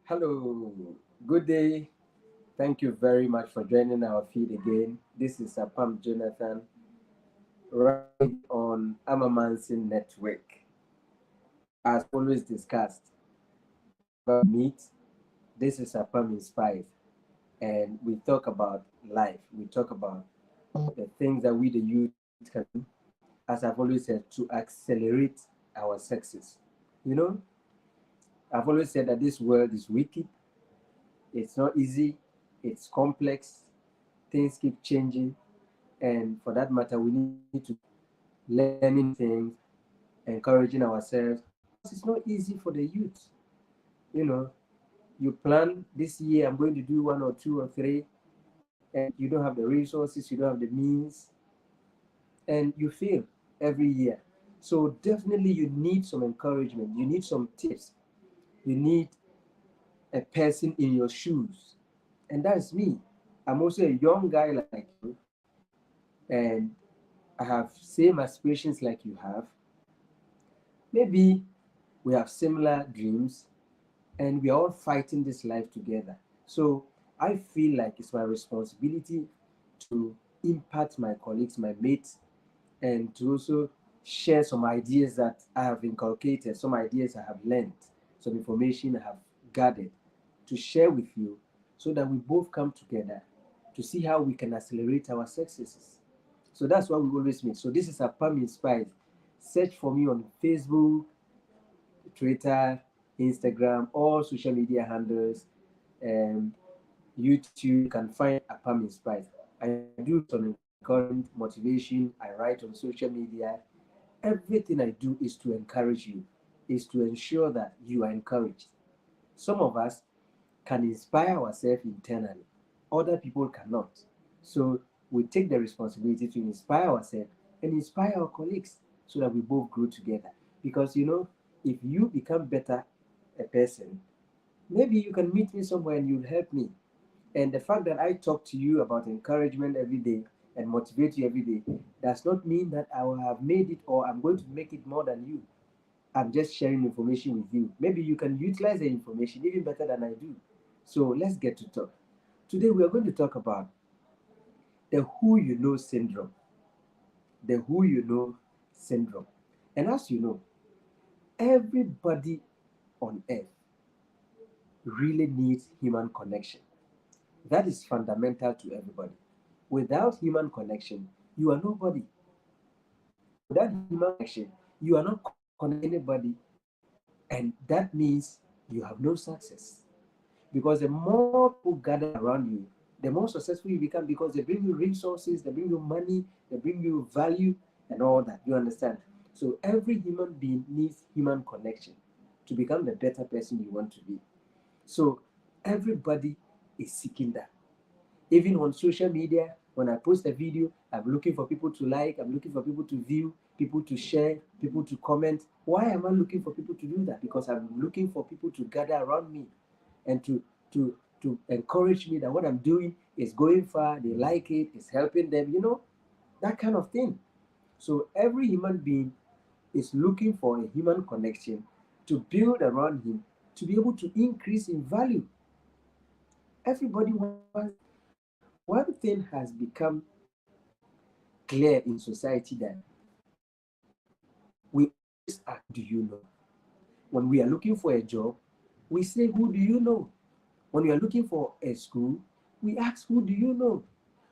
Hello, good day. Thank you very much for joining our feed again. This is Apam Jonathan, right on Amamansin Network. As always discussed, about meet, this is Apam Inspires, and we talk about life. We talk about the things that we, the youth, can do, as I've always said, to accelerate our success. You know, I've always said that this world is wicked, it's not easy, it's complex, things keep changing, and for that matter, we need to learning things, encouraging ourselves, because it's not easy for the youth. You know, you plan this year, I'm going to do one or two or three, and you don't have the resources, you don't have the means, and you fail every year. So definitely you need some encouragement, you need some tips, you need a person in your shoes. And that's me. I'm also a young guy like you, and I have same aspirations like you have. Maybe we have similar dreams, and we are all fighting this life together. So I feel like it's my responsibility to impact my colleagues, my mates, and to also share some ideas that I have inculcated, some ideas I have learned, some information I have gathered to share with you so that we both come together to see how we can accelerate our successes. So that's why we always meet. So this is Apam Inspires. Search for me on Facebook, Twitter, Instagram, all social media handles, and YouTube. You can find Apam Inspires. I do some encouragement, motivation. I write on social media. Everything I do is to encourage you, is to ensure that you are encouraged. Some of us can inspire ourselves internally, other people cannot. So we take the responsibility to inspire ourselves and inspire our colleagues so that we both grow together. Because if you become better a person, maybe you can meet me somewhere and you'll help me. And the fact that I talk to you about encouragement every day and motivate you every day does not mean that I will have made it or I'm going to make it more than you. I'm just sharing information with you. Maybe you can utilize the information even better than I do. So let's get to talk. Today we are going to talk about the who you know syndrome. The who you know syndrome. And as you know, everybody on earth really needs human connection. That is fundamental to everybody. Without human connection, you are nobody. Without human connection, you are not connecting anybody, and that means you have no success. Because the more people gather around you, the more successful you become because they bring you resources, they bring you money, they bring you value, and all that. You understand? So every human being needs human connection to become the better person you want to be. So everybody is seeking that. Even on social media, when I post a video, I'm looking for people to like, I'm looking for people to view, people to share, people to comment. Why am I looking for people to do that? Because I'm looking for people to gather around me and to encourage me that what I'm doing is going far, they like it, it's helping them, that kind of thing. So every human being is looking for a human connection to build around him to be able to increase in value. Everybody wants that. One thing has become clear in society that we always ask, do you know? When we are looking for a job, we say, who do you know? When we are looking for a school, we ask, who do you know?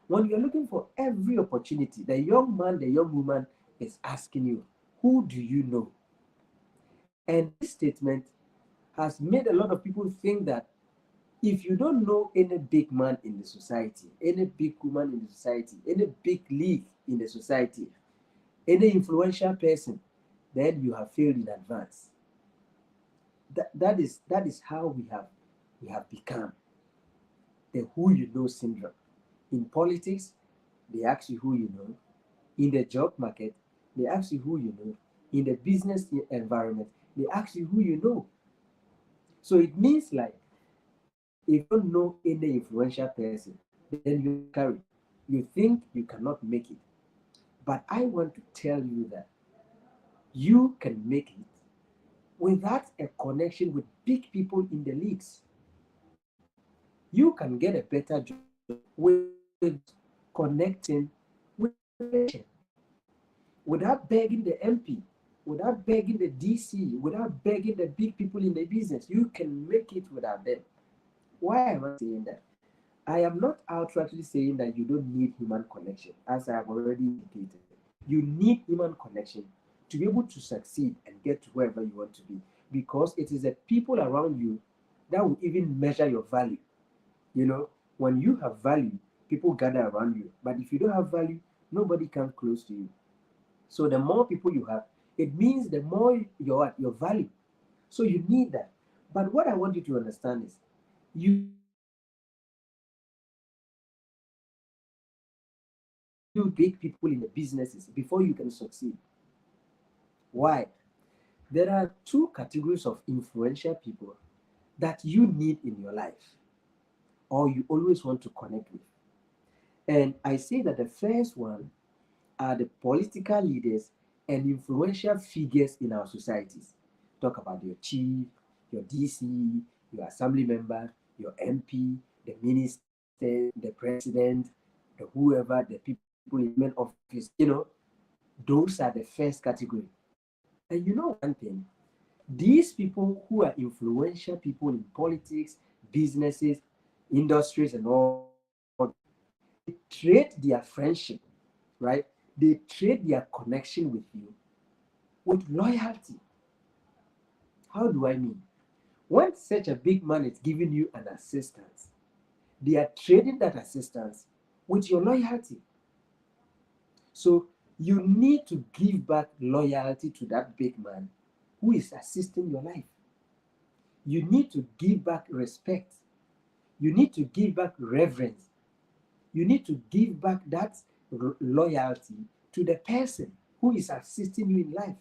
When you are looking for every opportunity, the young man, the young woman is asking you, who do you know? And this statement has made a lot of people think that if you don't know any big man in the society, any big woman in the society, any big league in the society, any influential person, then you have failed in advance. That is how we have become the who you know syndrome. In politics, they ask you who you know. In the job market, they ask you who you know. In the business environment, they ask you who you know. So it means like if you don't know any influential person, then you're discouraged. You think you cannot make it. But I want to tell you that you can make it without a connection with big people in the leagues. You can get a better job with connecting with the patient without begging the MP, without begging the DC, without begging the big people in the business. You can make it without them. Why am I saying that? I am not outrightly saying that you don't need human connection, as I have already indicated. You need human connection to be able to succeed and get to wherever you want to be, because it is the people around you that will even measure your value. You know, when you have value, people gather around you. But if you don't have value, nobody comes close to you. So the more people you have, it means the more your value. So you need that. But what I want you to understand is you big people in the businesses before you can succeed. Why? There are two categories of influential people that you need in your life or you always want to connect with. And I say that the first one are the political leaders and influential figures in our societies. Talk about your chief, your DC, your assembly member, your MP, the minister, the president, the whoever, the people in government office. Those are the first category. And you know one thing, these people who are influential people in politics, businesses, industries, and all, they trade their friendship, right? They trade their connection with you with loyalty. How do I mean? When such a big man is giving you an assistance, they are trading that assistance with your loyalty. So you need to give back loyalty to that big man who is assisting your life. You need to give back respect. You need to give back reverence. You need to give back that loyalty to the person who is assisting you in life.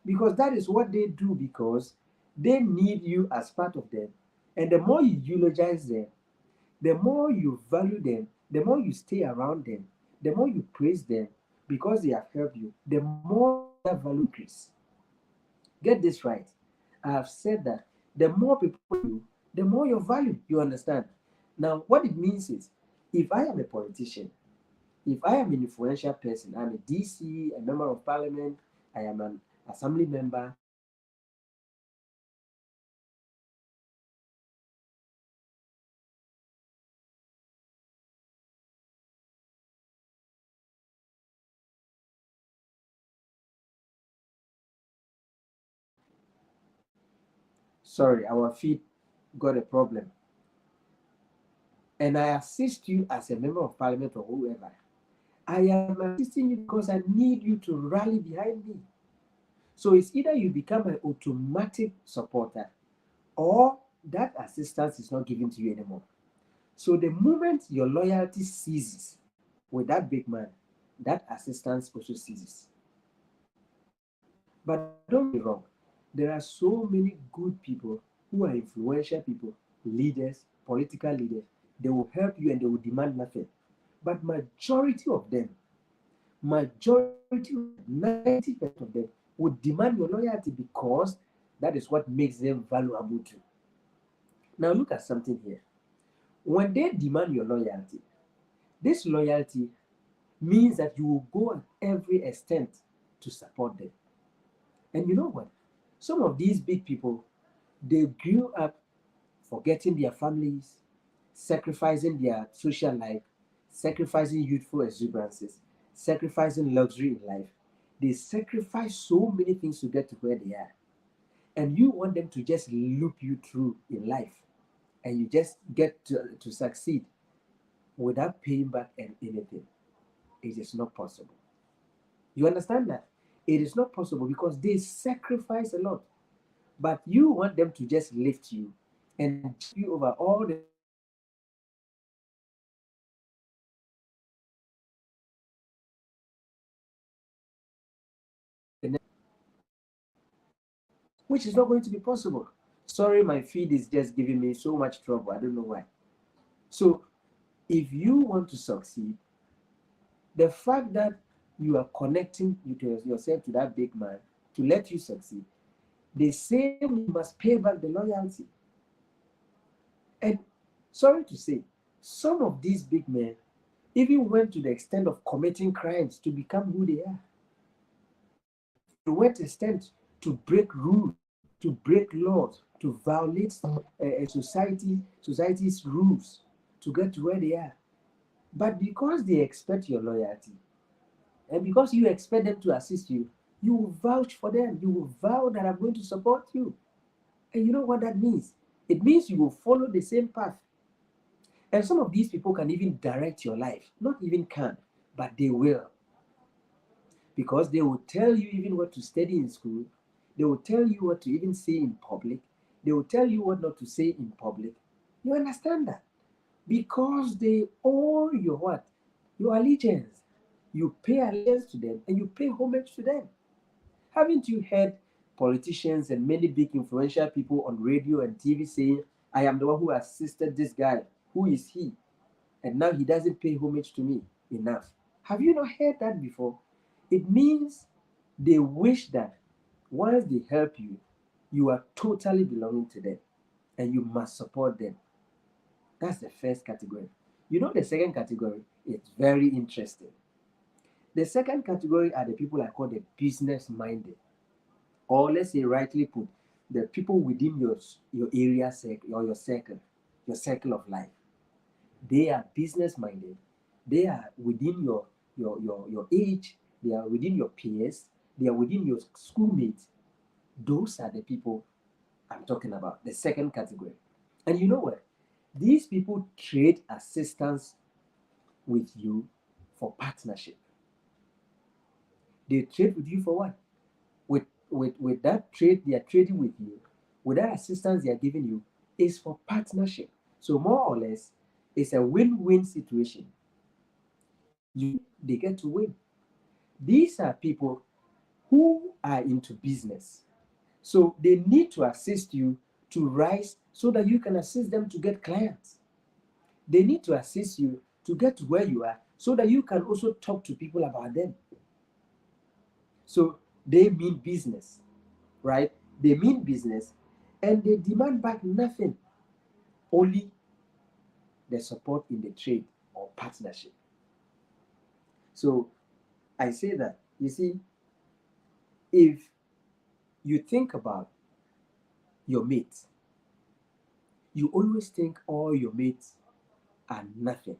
Because that is what they do, because they need you as part of them. And the more you eulogize them, the more you value them, the more you stay around them, the more you praise them because they have helped you, the more their value increase. Get this right. I have said that the more people you, the more your value. You understand? Now, what it means is, if I am a politician, if I am an influential person, I'm a DC, a member of parliament, I am an assembly member, sorry, our feed got a problem, and I assist you as a member of parliament or whoever, I am assisting you because I need you to rally behind me. So it's either you become an automatic supporter or that assistance is not given to you anymore. So the moment your loyalty ceases with that big man, that assistance also ceases. But don't get me wrong, there are so many good people who are influential people, leaders, political leaders. They will help you and they will demand nothing. But majority of them, 90% of them would demand your loyalty because that is what makes them valuable to you. Now look at something here. When they demand your loyalty, this loyalty means that you will go at every extent to support them. And you know what? Some of these big people, they grew up forgetting their families, sacrificing their social life, sacrificing youthful exuberances, sacrificing luxury in life. They sacrifice so many things to get to where they are. And you want them to just loop you through in life and you just get to succeed without paying back anything. It is not possible. You understand that? It is not possible because they sacrifice a lot. But you want them to just lift you and jump you over all the which is not going to be possible. Sorry, my feed is just giving me so much trouble. I don't know why. So, if you want to succeed, the fact that you are connecting yourself to that big man to let you succeed, the same you must pay back the loyalty. And Sorry to say, some of these big men even went to the extent of committing crimes to become who they are. They went to the extent to break rules, to break laws, to violate society's rules to get to where they are. But because they expect your loyalty, and because you expect them to assist you, you will vouch for them. You will vow that I'm going to support you. And you know what that means? It means you will follow the same path. And some of these people can even direct your life. Not even can, but they will. Because they will tell you even what to study in school. They will tell you what to even say in public. They will tell you what not to say in public. You understand that? Because they owe your what? Your allegiance. You pay allegiance to them and you pay homage to them. Haven't you heard politicians and many big influential people on radio and TV saying, I am the one who assisted this guy. Who is he? And now he doesn't pay homage to me enough. Have you not heard that before? It means they wish that once they help you, you are totally belonging to them and you must support them. That's the first category. You know, the second category is very interesting. The second category are the people I call the business minded, or let's say, rightly put, the people within your area circle or your circle of life. They are business minded. They are within your age. They are within your peers. They are within your schoolmates. Those are the people I'm talking about, the second category. And you know what? These people trade assistance with you for partnership. They trade with you for what? With that trade they are trading with you, with that assistance they are giving you, is for partnership. So more or less, it's a win-win situation. You they get to win. These are people who are into business. So they need to assist you to rise so that you can assist them to get clients. They need to assist you to get to where you are so that you can also talk to people about them. So they mean business, right? They mean business and they demand back nothing, only the support in the trade or partnership. So I say that, you see, if you think about your mates, you always think all your mates are nothing.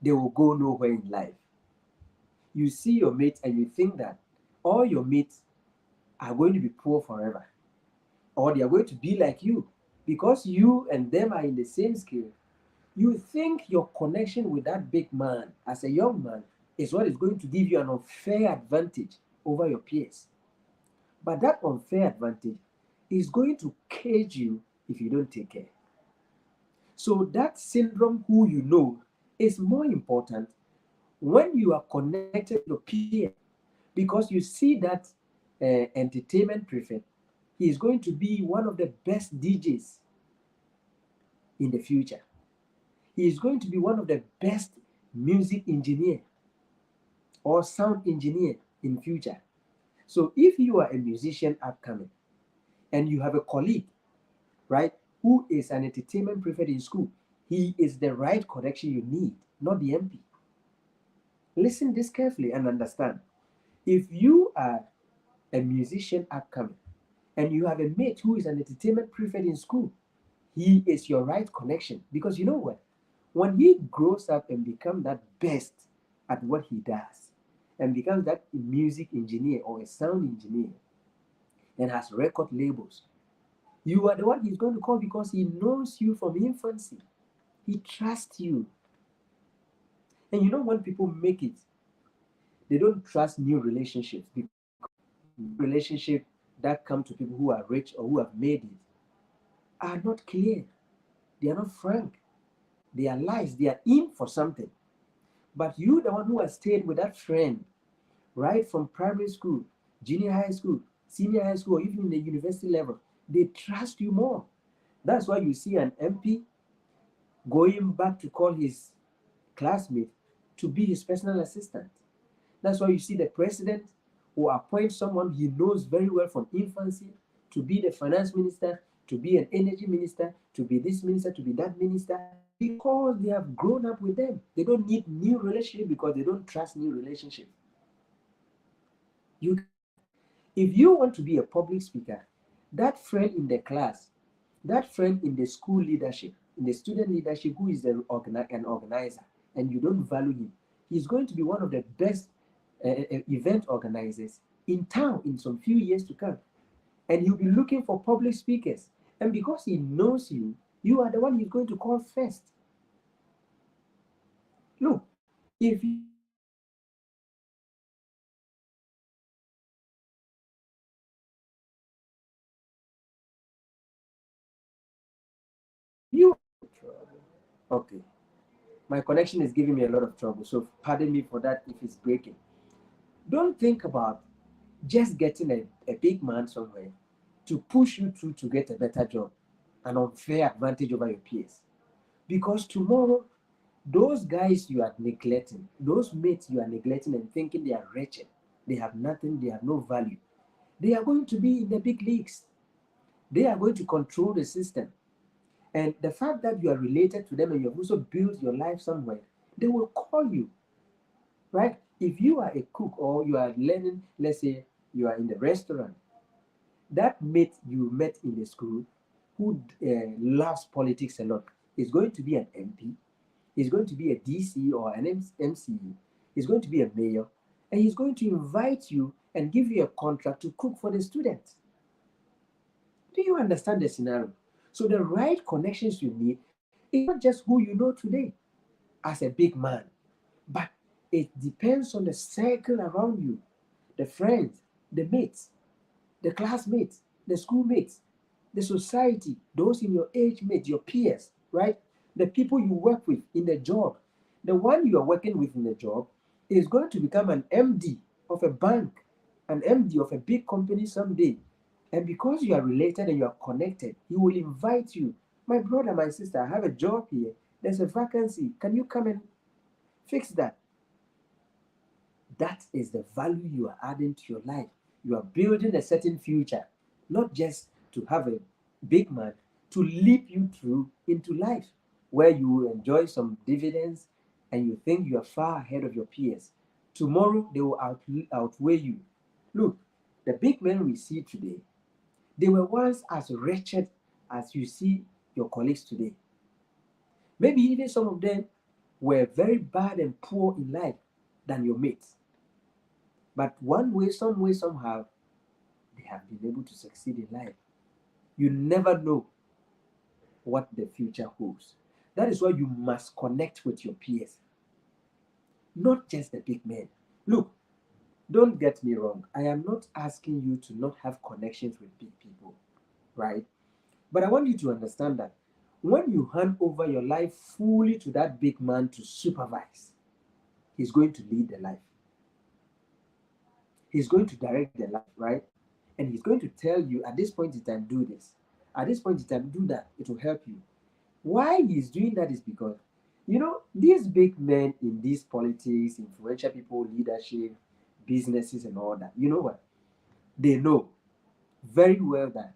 They will go nowhere in life. You see your mates and you think that all your mates are going to be poor forever, or they are going to be like you because you and them are in the same scale. You think your connection with that big man as a young man is what is going to give you an unfair advantage over your peers. But that unfair advantage is going to cage you if you don't take care. So that syndrome, who you know, is more important when you are connected to your peer, because you see that entertainment prefect, he is going to be one of the best DJs in the future. He is going to be one of the best music engineer or sound engineer in future. So if you are a musician upcoming and you have a colleague, right, who is an entertainment prefect in school, he is the right connection you need, not the MP. Listen this carefully and understand. If you are a musician upcoming and you have a mate who is an entertainment prefect in school, he is your right connection, because you know what? When he grows up and becomes that best at what he does and becomes that music engineer or a sound engineer and has record labels, you are the one he's going to call because he knows you from infancy. He trusts you. And you know, when people make it, they don't trust new relationships, because relationships that come to people who are rich or who have made it are not clear. They are not frank. They are lies. They are in for something. But you, the one who has stayed with that friend right from primary school, junior high school, senior high school, or even in the university level, they trust you more. That's why you see an MP going back to call his classmate to be his personal assistant. That's why you see the president who appoints someone he knows very well from infancy to be the finance minister, to be an energy minister, to be this minister, to be that minister, because they have grown up with them. They don't need new relationship because they don't trust new relationship. You, if you want to be a public speaker, that friend in the class, that friend in the school leadership, in the student leadership, who is an organizer, and you don't value him, he's going to be one of the best event organizers in town in some few years to come. And he'll be looking for public speakers. And because he knows you, you are the one he's going to call first. Look, if you you okay, my connection is giving me a lot of trouble, so pardon me for that if it's breaking. Don't think about just getting a big man somewhere to push you through to get a better job, an unfair advantage over your peers. Because tomorrow, those guys you are neglecting, those mates you are neglecting and thinking they are wretched, they have nothing, they have no value, they are going to be in the big leagues. They are going to control the system. And the fact that you are related to them and you have also built your life somewhere, they will call you, right? If you are a cook or you are learning, let's say you are in the restaurant, that mate you met in the school who loves politics a lot is going to be an MP, is going to be a DC or an MCE, is going to be a mayor, and he's going to invite you and give you a contract to cook for the students. Do you understand the scenario? So the right connections you need is not just who you know today as a big man, but it depends on the circle around you, the friends, the mates, the classmates, the schoolmates, the society, those in your age mate, your peers, right? The people you work with in the job. The one you are working with in the job is going to become an MD of a bank, an MD of a big company someday. And because you are related and you are connected, he will invite you. My brother, my sister, I have a job here. There's a vacancy. Can you come and fix that? That is the value you are adding to your life. You are building a certain future, not just to have a big man to leap you through into life where you enjoy some dividends and you think you are far ahead of your peers. Tomorrow they will outweigh you. Look, the big men we see today, they were once as wretched as you see your colleagues today. Maybe even some of them were very bad and poor in life than your mates. But one way, some way, somehow, they have been able to succeed in life. You never know what the future holds. That is why you must connect with your peers, not just the big men. Look, don't get me wrong. I am not asking you to not have connections with big people, right? But I want you to understand that when you hand over your life fully to that big man to supervise, he's going to lead the life. He's going to direct the life, right? And he's going to tell you at this point in time, do this. At this point in time, do that. It will help you. Why he's doing that is because, these big men in these politics, influential people, leadership, businesses, and all that, you know what? They know very well that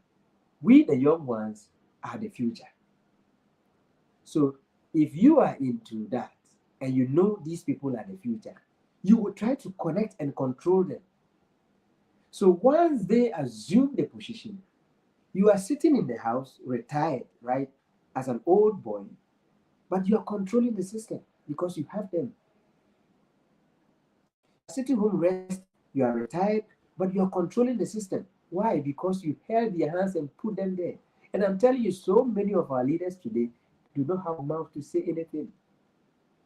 we, the young ones, are the future. So if you are into that and you know these people are the future, you will try to connect and control them. So once they assume the position, you are sitting in the house, retired, right, as an old boy, but you are controlling the system because you have them. Sitting home resting, you are retired, but you are controlling the system. Why? Because you held their hands and put them there. And I'm telling you, so many of our leaders today do not have a mouth to say anything.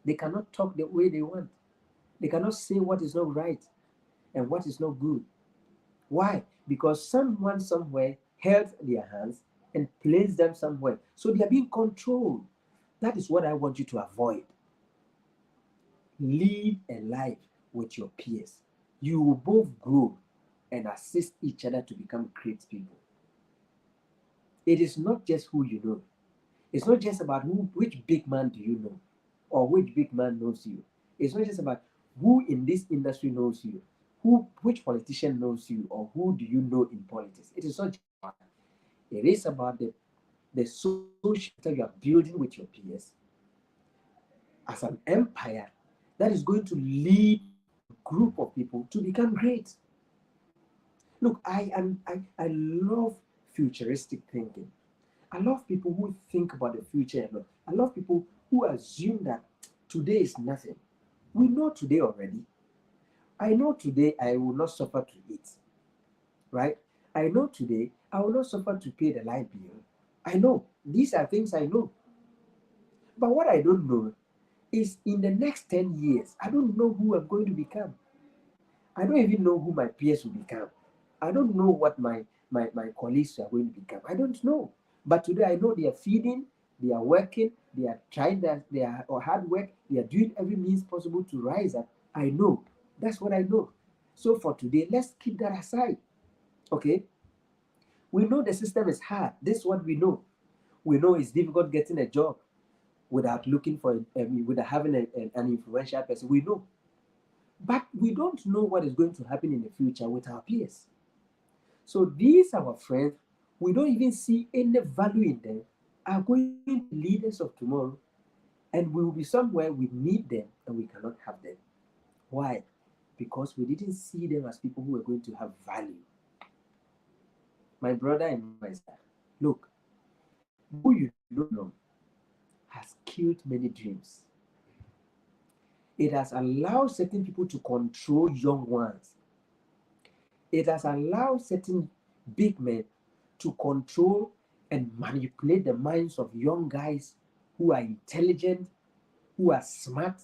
They cannot talk the way they want. They cannot say what is not right and what is not good. Why? Because someone somewhere held their hands and placed them somewhere. So they are being controlled. That is what I want you to avoid. Live a life with your peers. You will both grow and assist each other to become great people. It is not just who you know. It's not just about which big man do you know or which big man knows you. It's not just about who in this industry knows you, which politician knows you, or who do you know in politics. It is not just about that. It is about the social you are building with your peers as an empire that is going to lead a group of people to become great. Look, I love futuristic thinking. I love people who think about the future a lot. I love people who assume that today is nothing. We know today already. I know today I will not suffer to eat, right? I know today I will not suffer to pay the light bill. I know. These are things I know. But what I don't know is in the next 10 years, I don't know who I'm going to become. I don't even know who my peers will become. I don't know what my colleagues are going to become. I don't know. But today I know they are feeding, they are working, they are trying that they are hard work, they are doing every means possible to rise up. I know. That's what I know. So for today, let's keep that aside. Okay? We know the system is hard. This is what we know. We know it's difficult getting a job without looking for without having an influential person. We know. But we don't know what is going to happen in the future with our peers. So these our friends, we don't even see any value in them, are going to be leaders of tomorrow, and we will be somewhere we need them and we cannot have them. Why? Because we didn't see them as people who are going to have value. My brother and my sister, look, who you don't know has killed many dreams. It has allowed certain people to control young ones. It has allowed certain big men to control and manipulate the minds of young guys who are intelligent, who are smart,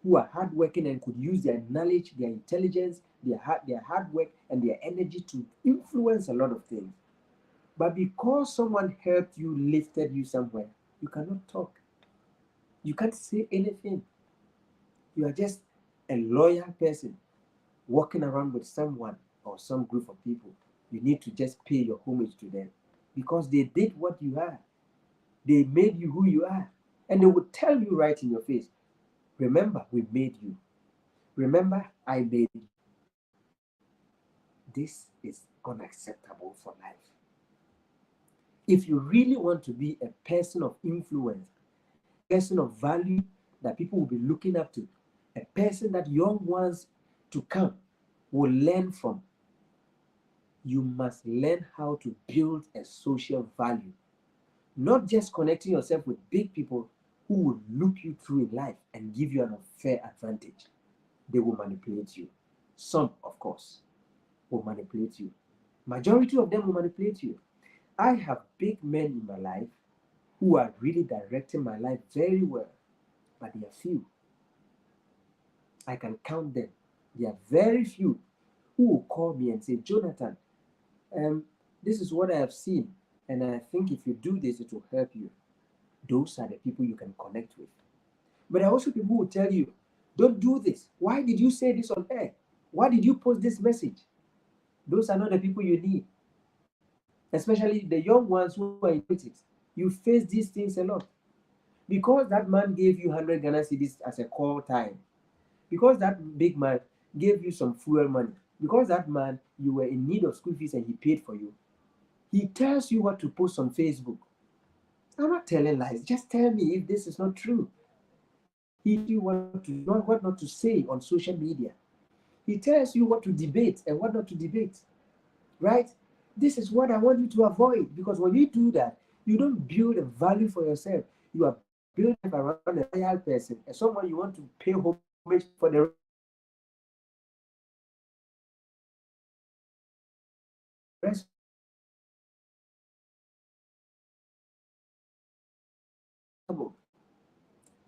who are hardworking and could use their knowledge, their intelligence, their hard work, and their energy to influence a lot of things. But because someone helped you, lifted you somewhere, you cannot talk. You can't say anything. You are just a loyal person walking around with someone or some group of people. You need to just pay your homage to them because they did what you are. They made you who you are. And they would tell you right in your face, remember, we made you. Remember, I made you. This is unacceptable for life. If you really want to be a person of influence, a person of value that people will be looking up to, a person that young ones to come will learn from, you must learn how to build a social value. Not just connecting yourself with big people who will loop you through in life and give you an unfair advantage. They will manipulate you. Some, of course, will manipulate you. Majority of them will manipulate you. I have big men in my life who are really directing my life very well, but they are few. I can count them. There are very few who will call me and say, Jonathan, this is what I have seen, and I think if you do this, it will help you. Those are the people you can connect with. But there are also people who will tell you, don't do this. Why did you say this on air? Why did you post this message? Those are not the people you need. Especially the young ones who are in politics. You face these things a lot. Because that man gave you 100 Ghana cedis as a call time. Because that big man gave you some fuel money. Because that man, you were in need of school fees and he paid for you. He tells you what to post on Facebook. I'm not telling lies. Just tell me if this is not true. He tells you what not to say on social media. He tells you what to debate and what not to debate. Right? This is what I want you to avoid, because when you do that, you don't build a value for yourself. You are building around a loyal person and someone you want to pay homage for the rest.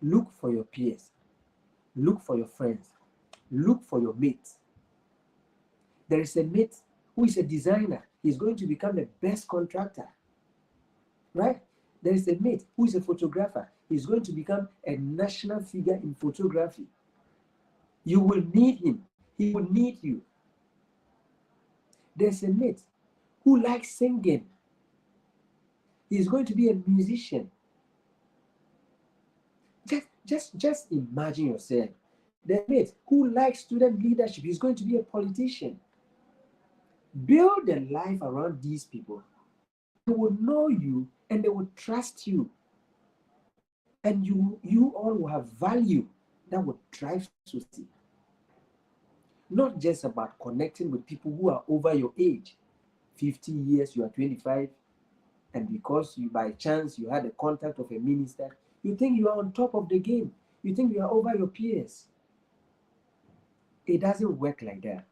Look for your peers, look for your friends, look for your mates. There is a mate who is a designer. He's going to become the best contractor, right? There is a mate who is a photographer. He's going to become a national figure in photography. You will need him. He will need you. There's a mate who likes singing. He's going to be a musician. Just imagine yourself. The mate who likes student leadership. He's going to be a politician. Build a life around these people They will know you and they will trust you. And you all will have value that will drive society. Not just about connecting with people who are over your age. 50 years, you are 25, and because you by chance you had a contact of a minister, you think you are on top of the game. You think you are over your peers. It doesn't work like that,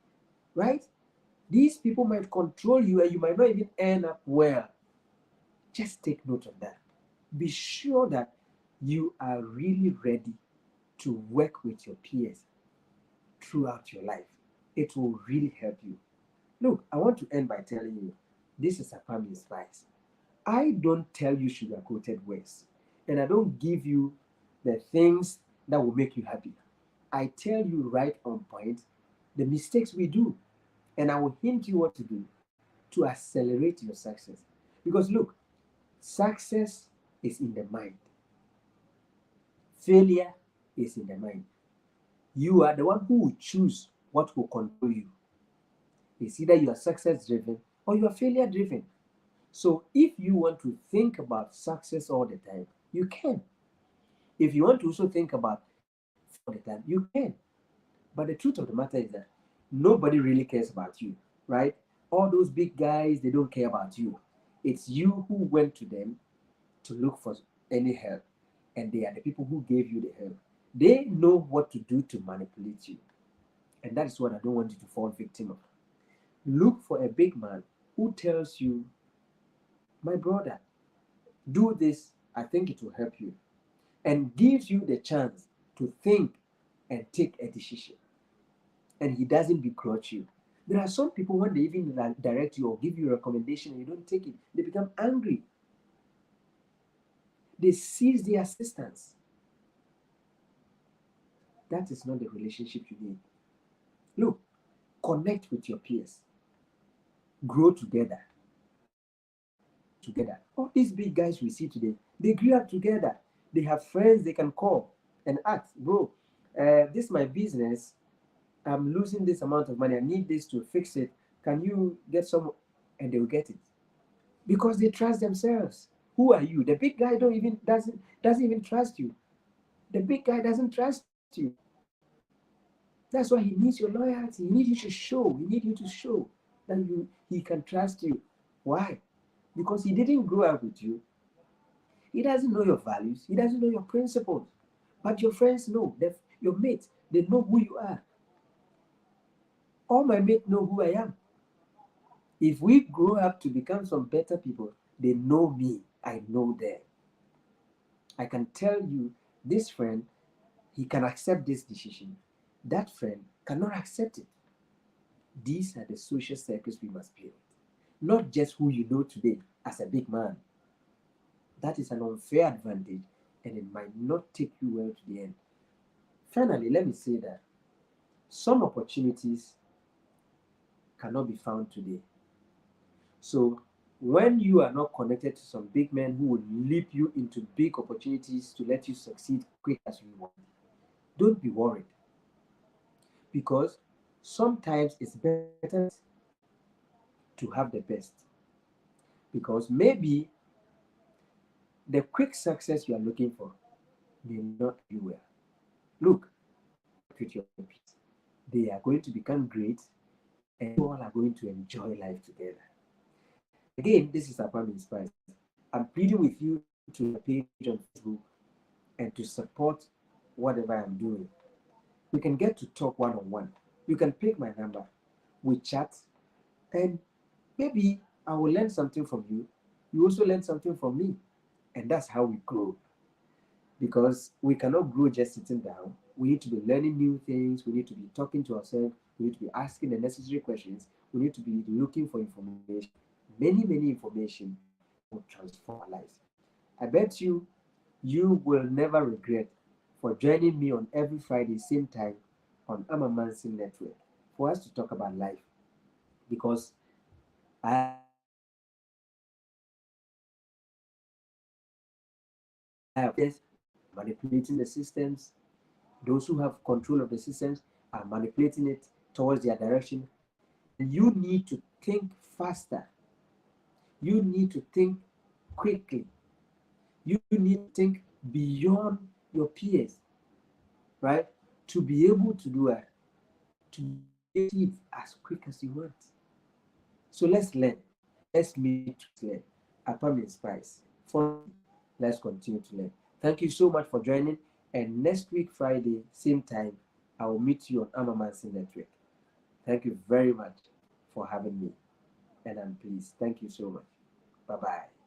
right? These people might control you and you might not even end up well. Just take note of that. Be sure that you are really ready to work with your peers throughout your life. It will really help you. Look, I want to end by telling you this is Apam Inspires. I don't tell you sugar-coated words, and I don't give you the things that will make you happy. I tell you right on point the mistakes we do, and I will hint you what to do to accelerate your success. Because look, success is in the mind, failure is in the mind. You are the one who will choose what will control you. It's either you are success driven or you are failure driven. So if you want to think about success all the time, you can. If you want to also think about all the time, you can. But the truth of the matter is that nobody really cares about you, right? All those big guys, they don't care about you. It's you who went to them to look for any help, and they are the people who gave you the help. They know what to do to manipulate you, and that is what I don't want you to fall victim of. Look for a big man who tells you, my brother, do this, I think it will help you, and gives you the chance to think and take a decision. And he doesn't begrudge you. There are some people, when they even direct you or give you a recommendation and you don't take it, they become angry. They seize the assistance. That is not the relationship you need. Look, connect with your peers. Grow together. Together. All these big guys we see today, they grew up together. They have friends they can call and ask, bro, this is my business. I'm losing this amount of money. I need this to fix it. Can you get some? And they will get it because they trust themselves. Who are you? The big guy doesn't even trust you. The big guy doesn't trust you. That's why he needs your loyalty. He needs you to show. He needs you to show that he can trust you. Why? Because he didn't grow up with you. He doesn't know your values. He doesn't know your principles. But your friends know. Your mates, they know who you are. All my mates know who I am. If we grow up to become some better people, they know me. I know them. I can tell you, this friend, he can accept this decision. That friend cannot accept it. These are the social circles we must build. Not just who you know today as a big man. That is an unfair advantage and it might not take you well to the end. Finally, let me say that some opportunities cannot be found today. So when you are not connected to some big men who will leap you into big opportunities to let you succeed quick as you want, don't be worried. Because sometimes it's better to have the best. Because maybe the quick success you are looking for may not be well. Look, with your peers. They are going to become great and you all are going to enjoy life together. Again, this is Apam Inspires. I'm pleading with you to the page on Facebook and to support whatever I'm doing. We can get to talk one-on-one. You can pick my number. We chat and maybe I will learn something from you. You also learn something from me. And that's how we grow. Because we cannot grow just sitting down. We need to be learning new things. We need to be talking to ourselves. We need to be asking the necessary questions. We need to be looking for information. Many information will transform our lives. I bet you will never regret for joining me on every Friday, same time on Amamansin Network for us to talk about life. Because I have manipulating the systems. Those who have control of the systems are manipulating it towards their direction. And you need to think faster. You need to think quickly. You need to think beyond your peers, right? To be able to do it, to be creative as quick as you want. So let's learn. Let's meet to learn. Apam Inspires. Follow me. Let's continue to learn. Thank you so much for joining. And next week, Friday, same time, I will meet you on Amamansi Network. Thank you very much for having me. And I'm pleased. Thank you so much. Bye bye.